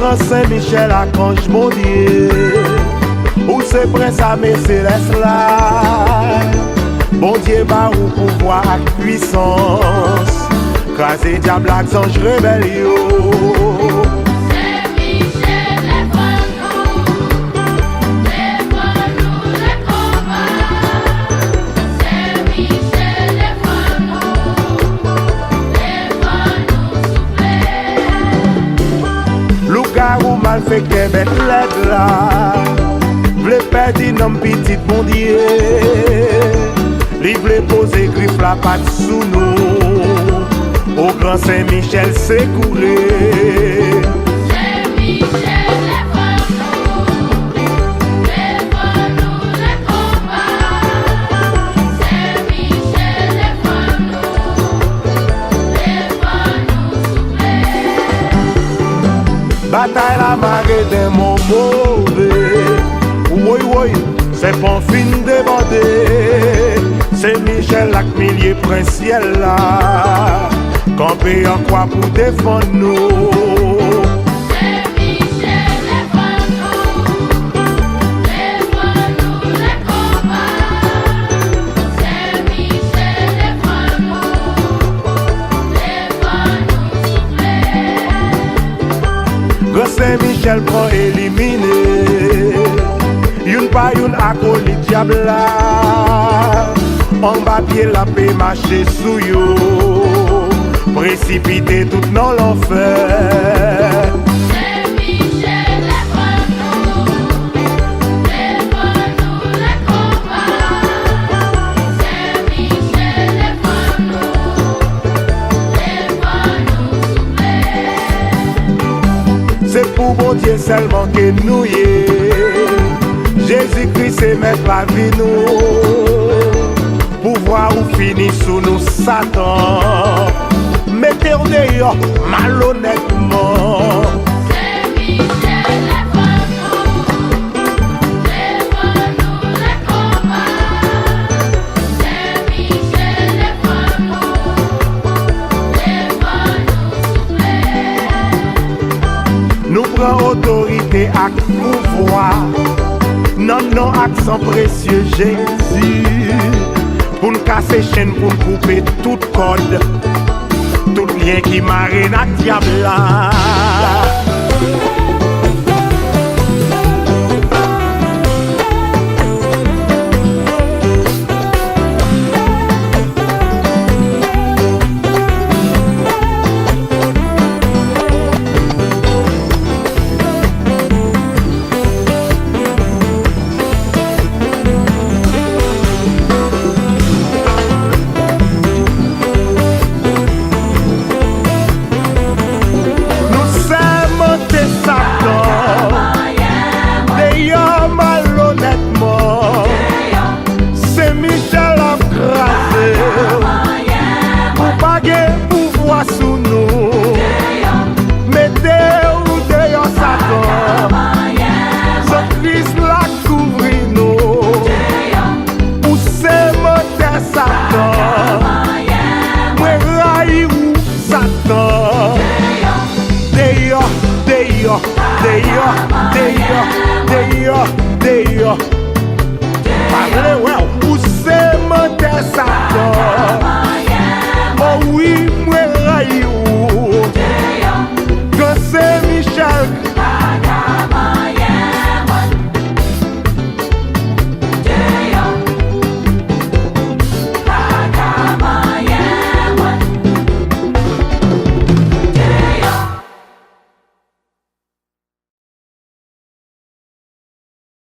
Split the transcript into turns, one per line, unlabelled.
grand Saint-Michel archange mon Dieu, ou c'est prince à mes célestes là. Bon Dieu ba ou pouvoir ak puissance, craser diable ak ange rébellion. Ou mal fait que bête l'aide là, v'le perdre nom petit bon Dieu, li v'le poser griffe la patte sous nous, au grand Saint-Michel secourir. Bataille la marée des mots mauvais. Oui, oui, c'est pas fin débordé. C'est Michel lac millier princiel là, campé en quoi pour défendre nous. Saint-Michel prend éliminé, y'une pas y'une acolyte diable là, en bas pied la paix marcher sous yo, précipiter tout dans l'enfer. C'est pour bon Dieu seulement que nous y est. Jésus-Christ c'est mettre la vie nous, pouvoir ou finir sous nous Satan. Mettez-vous dehors malhonnêtement. Nous prenons autorité à pouvoir, non, non, accent précieux Jésus, pour nous casser chaîne, pour nous couper toute corde, tout lien qui marine à diable là.